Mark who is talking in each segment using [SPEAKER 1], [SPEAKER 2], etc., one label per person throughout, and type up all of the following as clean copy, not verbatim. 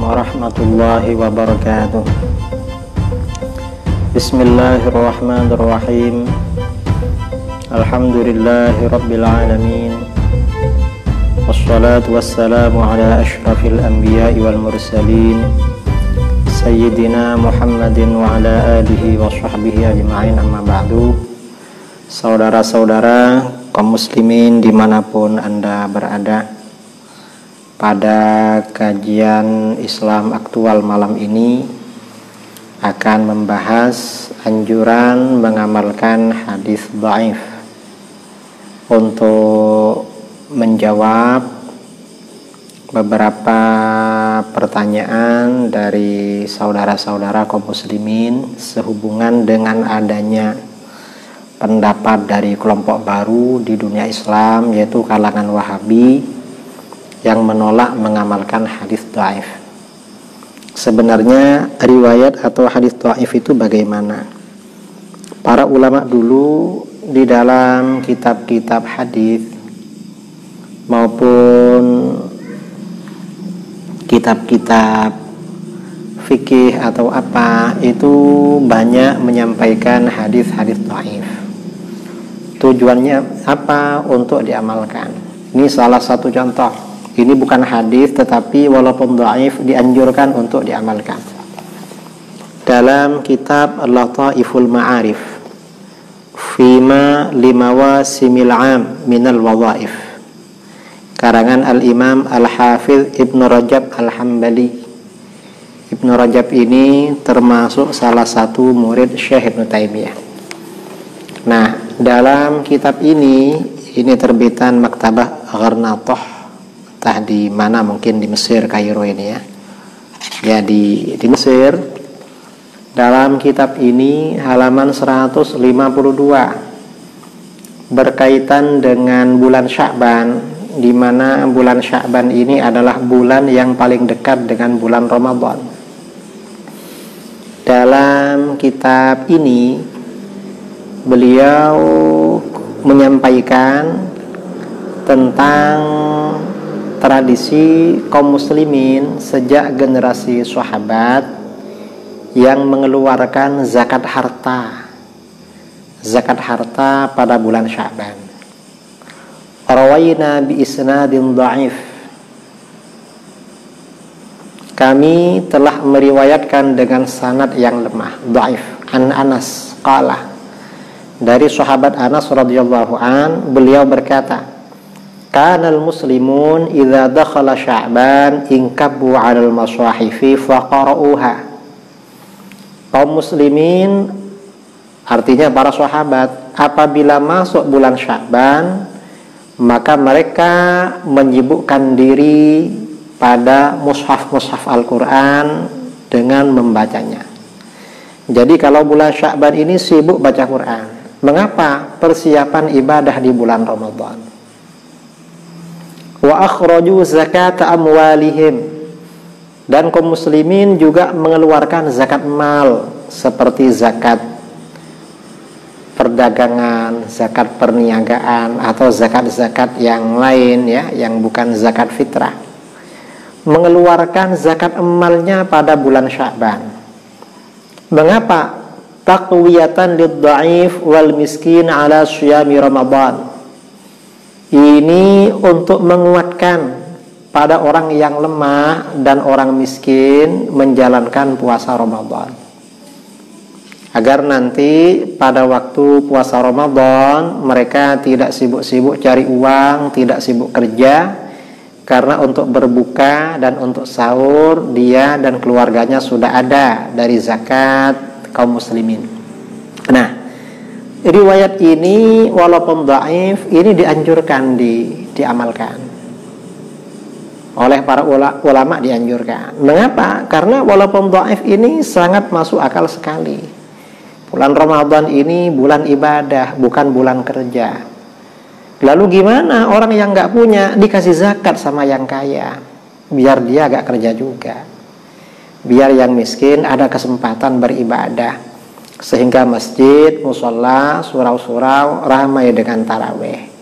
[SPEAKER 1] warahmatullahi wabarakatuh. Bismillahirrahmanirrahim. Alhamdulillahi rabbil alamin. Wassalatu wassalamu ala ashrafil anbiya'i wal mursalin Sayyidina Muhammadin wa ala alihi wa sahbihi ajma'in, amma ba'du. Saudara-saudara kaum muslimin dimanapun Anda berada, pada kajian Islam aktual malam ini akan membahas anjuran mengamalkan hadis dhaif. Untuk menjawab beberapa pertanyaan dari saudara-saudara kaum muslimin sehubungan dengan adanya pendapat dari kelompok baru di dunia Islam, yaitu kalangan Wahabi yang menolak mengamalkan hadis dhaif. Sebenarnya riwayat atau hadis dhaif itu bagaimana? Para ulama dulu di dalam kitab-kitab hadis maupun kitab-kitab fikih atau apa itu banyak menyampaikan hadis-hadis dhaif. Tujuannya apa? Untuk diamalkan. Ini salah satu contoh. Ini bukan hadis, tetapi walaupun dhaif dianjurkan untuk diamalkan. Dalam kitab Lataiful Ma'arif Fima limawasimil am minal wadhaif, karangan Al-Imam Al-Hafidh Ibnu Rajab Al-Hambali. Ibnu Rajab ini termasuk salah satu murid Syekh Ibnu Taimiyah. Nah, dalam kitab ini terbitan Maktabah Gharnatoh, entah di mana, mungkin di Mesir, Kairo ini ya. Ya di Mesir. Dalam kitab ini halaman 152 berkaitan dengan bulan Sya'ban, di mana bulan Sya'ban ini adalah bulan yang paling dekat dengan bulan Ramadan. Dalam kitab ini beliau menyampaikan tentang tradisi kaum muslimin sejak generasi sahabat yang mengeluarkan zakat harta pada bulan Sya'ban. Rawaina bi isnadin dhaif, kami telah meriwayatkan dengan sanad yang lemah, dhaif. An Anas qala, dari sahabat Anas radhiyallahu an, beliau berkata, kanal muslimun idza dakhala Sya'ban inkabu 'alal masahifi faqara'uha. Kaum muslimin, artinya para sahabat, apabila masuk bulan Sya'ban, maka mereka menyibukkan diri pada mushaf-mushaf Al-Quran dengan membacanya. Jadi kalau bulan Sya'ban ini sibuk baca Quran. Mengapa? Persiapan ibadah di bulan Ramadan. Wa akhraju zakata amwalihim, dan kaum muslimin juga mengeluarkan zakat mal, seperti zakat perdagangan, zakat perniagaan, atau zakat-zakat yang lain ya, yang bukan zakat fitrah. Mengeluarkan zakat emalnya pada bulan Sya'ban. Mengapa? Taqwiyatan lid-dha'if wal miskin ala syiyami Ramadan. Ini untuk menguatkan pada orang yang lemah dan orang miskin menjalankan puasa Ramadan, agar nanti pada waktu puasa Ramadan mereka tidak sibuk-sibuk cari uang, tidak sibuk kerja, karena untuk berbuka dan untuk sahur dia dan keluarganya sudah ada dari zakat kaum muslimin. Nah, riwayat ini walaupun dhaif, ini dianjurkan diamalkan oleh para ulama, dianjurkan. Mengapa? Karena walaupun dhaif ini sangat masuk akal sekali. Bulan Ramadan ini bulan ibadah, bukan bulan kerja. Lalu gimana orang yang nggak punya dikasih zakat sama yang kaya? Biar dia agak kerja juga, biar yang miskin ada kesempatan beribadah, sehingga masjid, musola, surau-surau ramai dengan tarawih.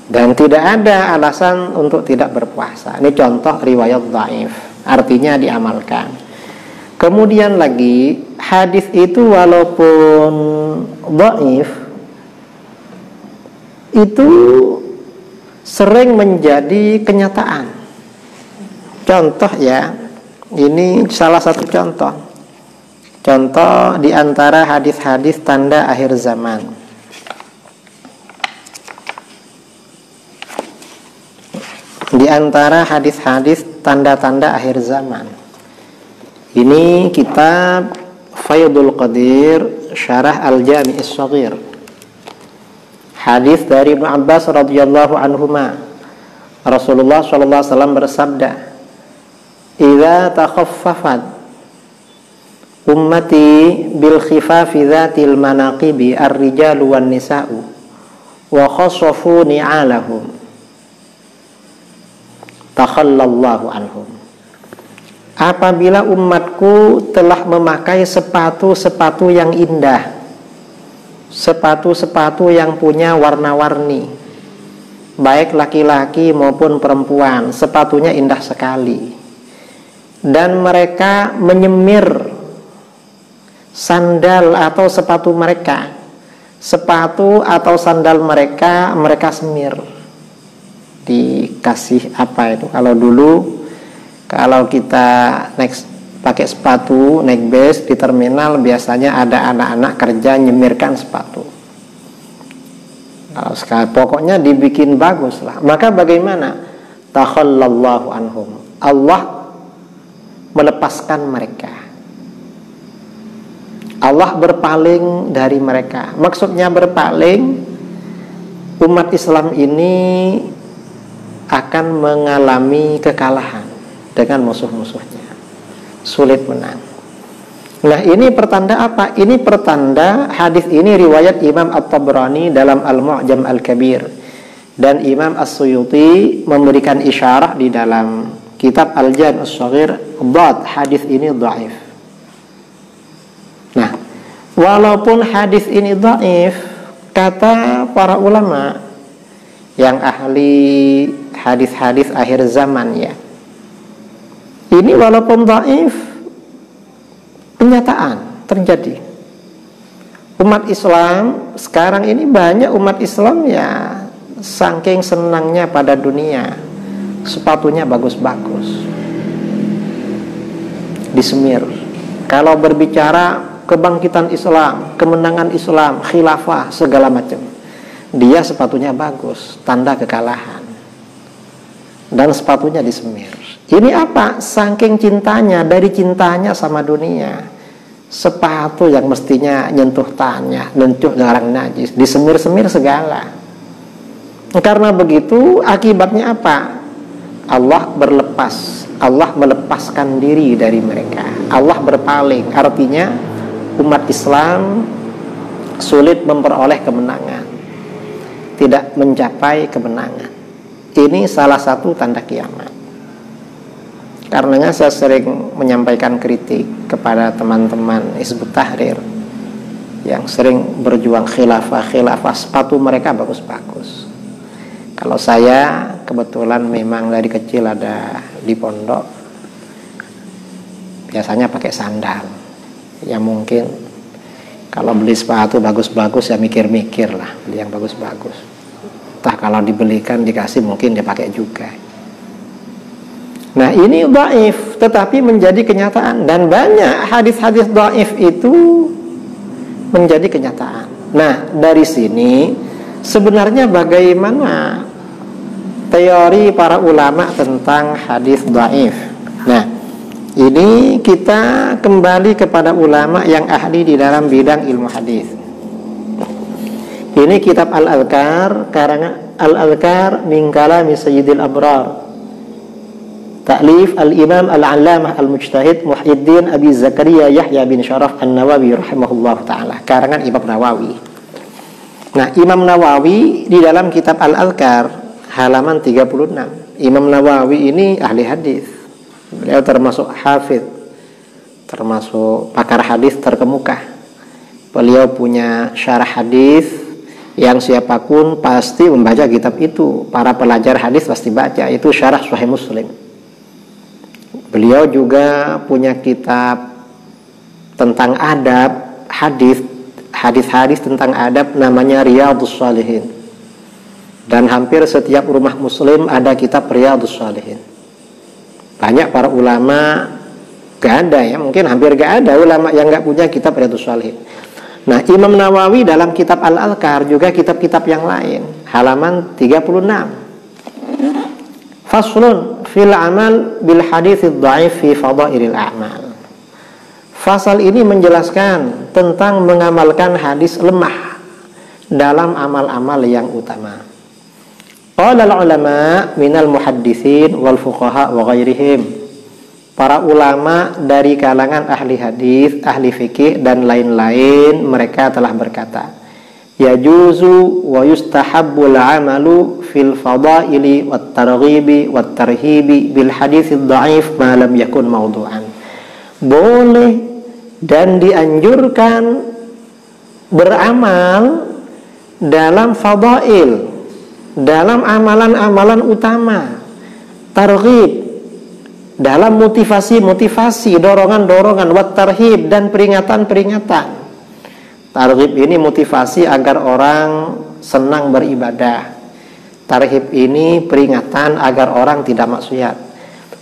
[SPEAKER 1] Dan tidak ada alasan untuk tidak berpuasa. Ini contoh riwayat dhaif, artinya diamalkan. Kemudian lagi, hadis itu walaupun dhaif, itu sering menjadi kenyataan. Contoh ya, ini salah satu contoh. Contoh di antara hadis-hadis tanda akhir zaman. Di antara hadis-hadis tanda-tanda akhir zaman. Ini kitab Faidul Qadir Syarah Al-Jami' As-Shaghir. Hadis dari Ibnu Abbas radhiyallahu anhuma. Rasulullah sallallahu alaihi wasallam bersabda, "Idza takhaffafat ummati bil khifafi dzatil manaqibi ar-rijalu wan nisa'u wa khassafu ni'alahum takhallallahu anhum." Apabila umatku telah memakai sepatu-sepatu yang indah, sepatu-sepatu yang punya warna-warni, baik laki-laki maupun perempuan, sepatunya indah sekali, dan mereka menyemir sandal atau sepatu mereka, sepatu atau sandal mereka, mereka semir. Dikasih apa itu? Kalau dulu, kalau kita pakai sepatu, naik bis di terminal, biasanya ada anak-anak kerja nyemirkan sepatu. Kalau sekarang pokoknya dibikin bagus lah. Maka bagaimana? Takhallallahu anhum. Allah melepaskan mereka. Allah berpaling dari mereka. Maksudnya berpaling, umat Islam ini akan mengalami kekalahan dengan musuh-musuhnya, sulit menang. Nah, ini pertanda apa? Ini pertanda hadis ini riwayat Imam At-Tabrani dalam Al-Mu'jam Al-Kabir, dan Imam As-Suyuti memberikan isyarah di dalam kitab Al-Jami' As-Shaghir, hadis ini dhaif. Nah, walaupun hadis ini dhaif, kata para ulama yang ahli hadis-hadis akhir zaman ya, ini walaupun dhaif, kenyataan terjadi. Umat Islam sekarang ini, banyak umat Islam ya, saking senangnya pada dunia, sepatunya bagus-bagus, disemir. Kalau berbicara kebangkitan Islam, kemenangan Islam, khilafah, segala macam, dia sepatunya bagus, tanda kekalahan, dan sepatunya disemir. Ini apa? Saking cintanya, dari cintanya sama dunia, sepatu yang mestinya nyentuh tanah, lencuh garang najis, disemir-semir segala. Karena begitu, akibatnya apa? Allah melepaskan diri dari mereka. Allah berpaling, artinya umat Islam sulit memperoleh kemenangan, tidak mencapai kemenangan. Ini salah satu tanda kiamat. Karenanya saya sering menyampaikan kritik kepada teman-teman Hizbut Tahrir yang sering berjuang khilafah, sepatu mereka bagus-bagus. Kalau saya kebetulan memang dari kecil ada di pondok, biasanya pakai sandal. Ya mungkin kalau beli sepatu bagus-bagus ya mikir-mikir lah, beli yang bagus-bagus. Entah kalau dibelikan dikasih mungkin dia pakai juga. Nah, ini dhaif, tetapi menjadi kenyataan, dan banyak hadis-hadis dhaif itu menjadi kenyataan. Nah, dari sini sebenarnya bagaimana teori para ulama tentang hadis dhaif. Nah, ini kita kembali kepada ulama yang ahli di dalam bidang ilmu hadis. Ini kitab Al-Adhkar, karangan Al-Adhkar min kalami Sayyidil Abrar, ta'lif Al-Imam Al-Allamah Al-Mujtahid Muhyiddin Abi Zakaria Yahya bin Syaraf An-Nawawi rahimahullah ta'ala, karangan Imam Nawawi. Nah, Imam Nawawi di dalam kitab Al-Adhkar halaman 36. Imam Nawawi ini ahli hadis. Beliau termasuk hafidh, termasuk pakar hadis terkemuka. Beliau punya syarah hadis Yang siapapun pasti membaca kitab itu. Para pelajar hadis pasti baca. Itu Syarah Sahih Muslim. Beliau juga punya kitab tentang adab hadis, hadis-hadis tentang adab, namanya Riyadhus Shalihin. Dan hampir setiap rumah muslim ada kitab Riyadhus Shalihin. Banyak para ulama, gak ada ya, mungkin hampir gak ada ulama yang gak punya kitab Riyadhus Shalihin. Nah, Imam Nawawi dalam kitab Al-Adhkar, juga kitab-kitab yang lain, halaman 36. Faslun fil amal bil haditsid dhaif fi fadailil a'mal. Fasal ini menjelaskan tentang mengamalkan hadis lemah dalam amal-amal yang utama. Qala al-ulama minal muhadditsin wal fuqaha wa ghairihim. Para ulama dari kalangan ahli hadis, ahli fikih dan lain-lain, mereka telah berkata, yajuzu wa yustahabbul amalu fil fadaili wat targhibi wat tarhibi bil haditsid dhaif ma lam yakun mawdu'an. Boleh dan dianjurkan beramal dalam fadail, dalam amalan-amalan utama, targhib, dalam motivasi-motivasi, dorongan-dorongan, wat tarhib, dan peringatan-peringatan. Targhib ini motivasi agar orang senang beribadah. Tarhib ini peringatan agar orang tidak maksiat.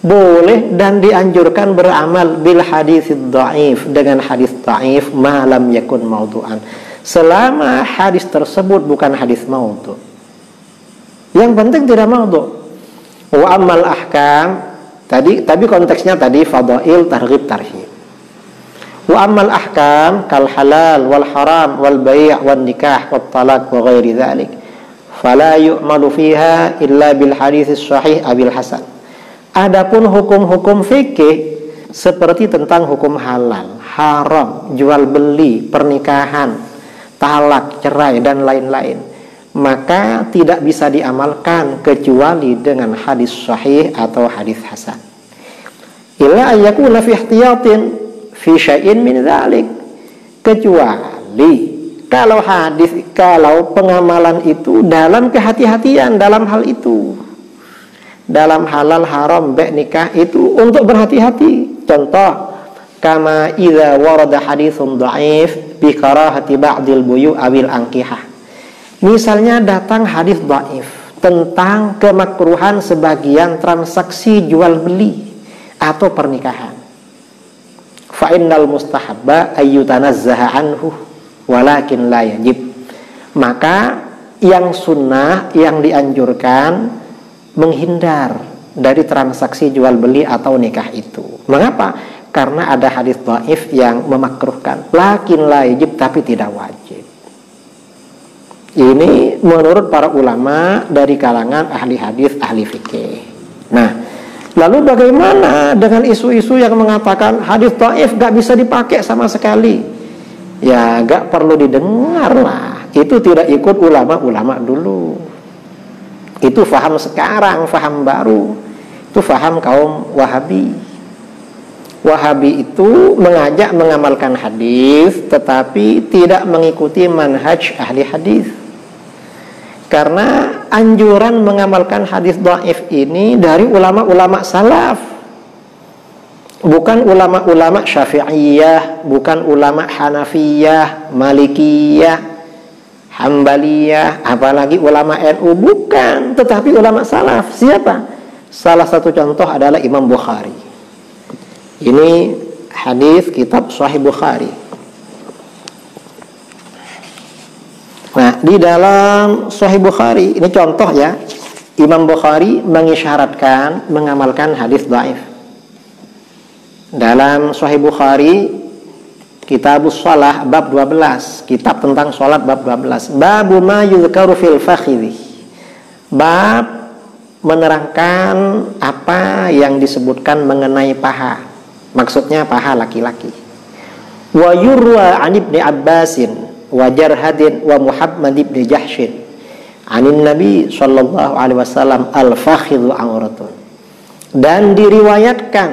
[SPEAKER 1] Boleh dan dianjurkan beramal bil haditsid dhaif, dengan hadis dhaif ma lam yakun mawdu'an, selama hadis tersebut bukan hadis maudhu'. Yang penting tidak maudhu'. Wa ammal ahkam, tapi konteksnya tadi fadail, targhib, tarhib. Wa ammal ahkam kal halal wal haram wal bai' wan nikah wat talaq wa ghairi dzalik fala yu'malu fiha illa bil haditsis sahih abil hasan. Adapun hukum-hukum fikih seperti tentang hukum halal, haram, jual beli, pernikahan, talak, cerai dan lain-lain, maka tidak bisa diamalkan kecuali dengan hadis sahih atau hadis hasan. Illa ayyakuna fi ihtiyatin fi syai'in min dzalik, kecuali kalau pengamalan itu dalam kehati-hatian dalam hal itu. Dalam halal, haram, bai' nikah itu untuk berhati-hati. Contoh, kama idza warada haditsun dhaif bi karahati ba'dil buyu' awil ankihah. Misalnya datang hadis dhaif tentang kemakruhan sebagian transaksi jual beli atau pernikahan. Fa innal mustahabba ayyutanazzaha anhu walakin la yajib. Maka yang sunnah, yang dianjurkan, menghindar dari transaksi jual beli atau nikah itu. Mengapa? Karena ada hadis dhaif yang memakruhkan. Lakin la yajib, tapi tidak wajib. Ini menurut para ulama dari kalangan ahli hadis, ahli fikih. Nah, lalu bagaimana dengan isu-isu yang mengatakan hadis dhaif gak bisa dipakai sama sekali? Ya gak perlu didengar lah. Itu tidak ikut ulama-ulama dulu. Itu faham sekarang, faham baru. Itu faham kaum Wahabi. Wahabi itu mengajak mengamalkan hadis, tetapi tidak mengikuti manhaj ahli hadis. Karena anjuran mengamalkan hadis dhaif ini dari ulama-ulama salaf, bukan ulama-ulama Syafi'iyah, bukan ulama Hanafiyah, Malikiyah, Hambaliyah, apalagi ulama NU, bukan, tetapi ulama salaf. Siapa? Salah satu contoh adalah Imam Bukhari. Ini hadis kitab Sahih Bukhari. Nah, di dalam Sahih Bukhari, ini contoh ya, Imam Bukhari mengisyaratkan mengamalkan hadis dhaif. Dalam Sahih Bukhari Kitabus Shalah bab 12, kitab tentang sholat bab 12. Babu ma yuzkaru fil fakhidhi. Bab menerangkan apa yang disebutkan mengenai paha. Maksudnya paha laki-laki. Wa yurwa an ibni Abbasin wa Jarhadin wa Muhammad ibni Jahshin anin Nabi sallallahu alaihi wasallam al-fakhidhu auratun. Dan diriwayatkan,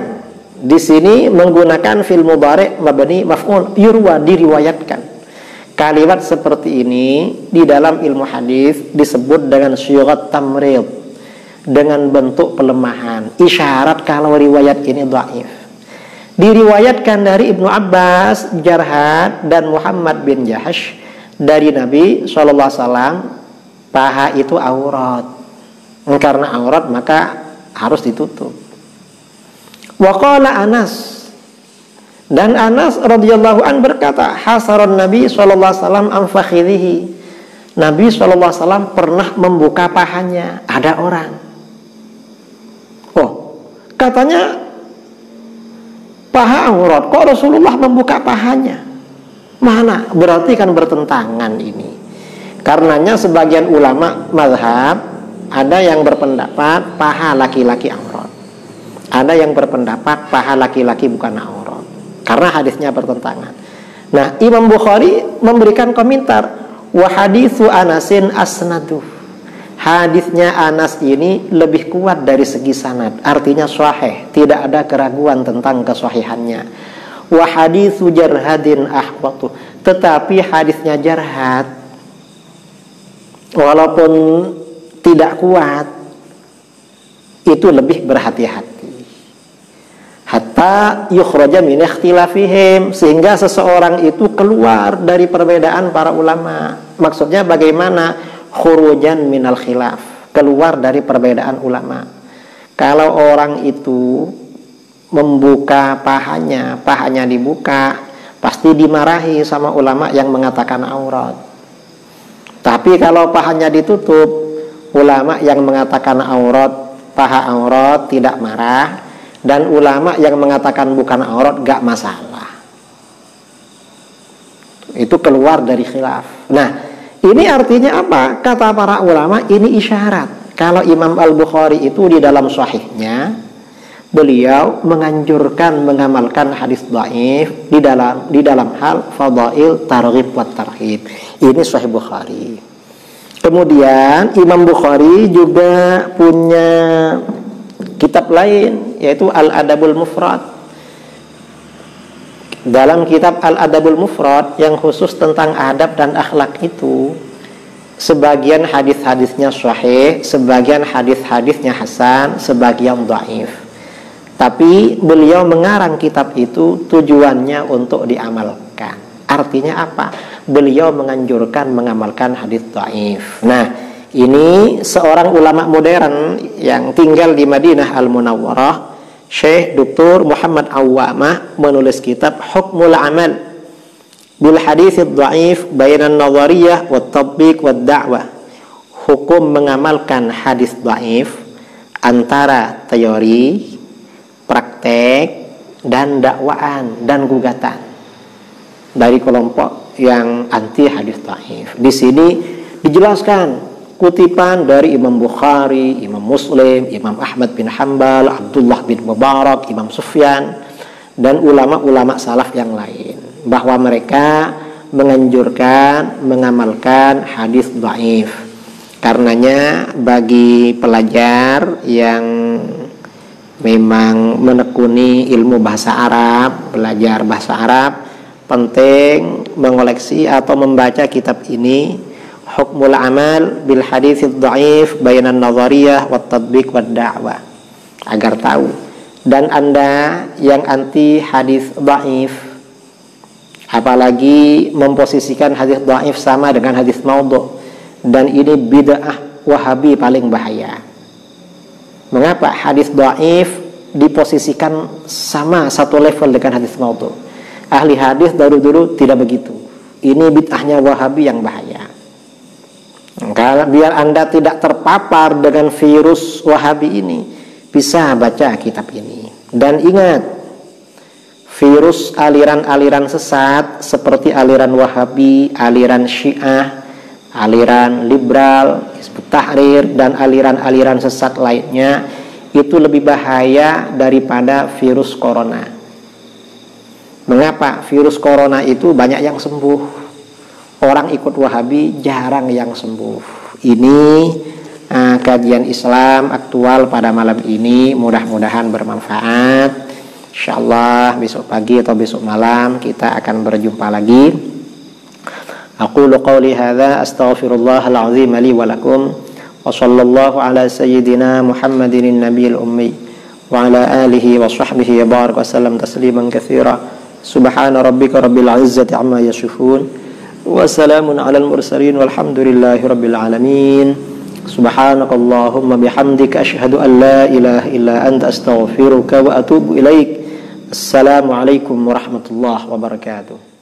[SPEAKER 1] di sini menggunakan fil mudhari' mabni maf'ul, yurwa, diriwayatkan. Kalimat seperti ini di dalam ilmu hadis disebut dengan syughat tamrid, dengan bentuk pelemahan, isyarat kalau riwayat ini dhaif. Diriwayatkan dari Ibnu Abbas, Jarhad dan Muhammad bin Jahash dari Nabi SAW, paha itu aurat. Karena aurat maka harus ditutup. Wa qala Anas, dan Anas radhiyallahu an berkata, hasaron Nabi SAW an fakhidhihi. Nabi SAW pernah membuka pahanya. Ada orang, oh katanya paha aurat, kok Rasulullah membuka pahanya? Mana? Berarti kan bertentangan ini. Karenanya sebagian ulama mazhab ada yang berpendapat paha laki-laki aurat, ada yang berpendapat paha laki-laki bukan aurat, karena hadisnya bertentangan. Nah, Imam Bukhari memberikan komentar, wa haditsu Anasin asnadu. Hadisnya Anas ini lebih kuat dari segi sanad, artinya sahih, tidak ada keraguan tentang kesahihannya. Wa haditsu Jarhadin ahwatu, tetapi hadisnya Jarhad walaupun tidak kuat itu lebih berhati-hati. Hatta yukhraja min ikhtilafihim, sehingga seseorang itu keluar dari perbedaan para ulama. Maksudnya bagaimana? Khurujan minal khilaf, keluar dari perbedaan ulama. Kalau orang itu membuka pahanya dibuka, pasti dimarahi sama ulama yang mengatakan aurat. Tapi kalau pahanya ditutup, ulama yang mengatakan aurat, paha aurat tidak marah, dan ulama yang mengatakan bukan aurat gak masalah. Itu keluar dari khilaf. Nah, ini artinya apa? Kata para ulama, ini isyarat kalau Imam Al-Bukhari itu di dalam sahihnya beliau menganjurkan mengamalkan hadis dhaif di dalam hal fadail targhib wa tarhib. Ini Sahih Bukhari. Kemudian Imam Bukhari juga punya kitab lain, yaitu Al-Adabul Mufrad. Dalam kitab Al-Adabul Mufrad yang khusus tentang adab dan akhlak itu, sebagian hadis-hadisnya sahih, sebagian hadis-hadisnya hasan, sebagian dhaif. Tapi beliau mengarang kitab itu tujuannya untuk diamalkan. Artinya apa? Beliau menganjurkan mengamalkan hadis dhaif. Nah, ini seorang ulama modern yang tinggal di Madinah Al-Munawwarah, Syekh Dr. Muhammad Awwamah, menulis kitab Hukmul Amal bil Hadits Dhaif Bainan Nadhariyah wat Tatbiq wad Da'wah. Hukum mengamalkan hadis dhaif antara teori, praktek, dan dakwaan dan gugatan dari kelompok yang anti hadis dhaif. Di sini dijelaskan kutipan dari Imam Bukhari, Imam Muslim, Imam Ahmad bin Hanbal, Abdullah bin Mubarak, Imam Sufyan, dan ulama-ulama salaf yang lain, bahwa mereka menganjurkan mengamalkan hadis dhaif. Karenanya bagi pelajar yang memang menekuni ilmu bahasa Arab, belajar bahasa Arab, penting mengoleksi atau membaca kitab ini, Hukmul Amal bil Hadits Dhaif Bainan Nadhariyah wat Tatbiq wad Da'wah, agar tahu. Dan Anda yang anti hadis dhaif, apalagi memposisikan hadis dhaif sama dengan hadis maudhu, dan ini bid'ah Wahabi paling bahaya. Mengapa hadis dhaif diposisikan sama satu level dengan hadis maudhu? Ahli hadis dulu tidak begitu. Ini bid'ahnya Wahabi yang bahaya. Karena biar Anda tidak terpapar dengan virus Wahabi ini, bisa baca kitab ini. Dan ingat, virus aliran-aliran sesat seperti aliran Wahabi, aliran Syiah, aliran liberal, Hizbut Tahrir, dan aliran-aliran sesat lainnya itu lebih bahaya daripada virus corona. Mengapa? Virus corona itu banyak yang sembuh. Orang ikut Wahabi jarang yang sembuh. Ini kajian Islam aktual pada malam ini, mudah-mudahan bermanfaat. InsyaAllah besok pagi atau besok malam kita akan berjumpa lagi. Aqulu qawli hadza astaghfirullahal azim li wa lakum wa sallallahu ala sayyidina Muhammadin nabiyil ummi wa ala alihi wa sahbihi wa barik wa sallam tasliman katsira. Subhana rabbika rabbil izzati amma yasifun wa salamun alal mursalin walhamdulillahi rabbil alamin. Subhanakallahumma bihamdika asyhadu an la ilaha illa anta astaghfiruka wa atubu ilaik. Assalamualaikum warahmatullahi wabarakatuh.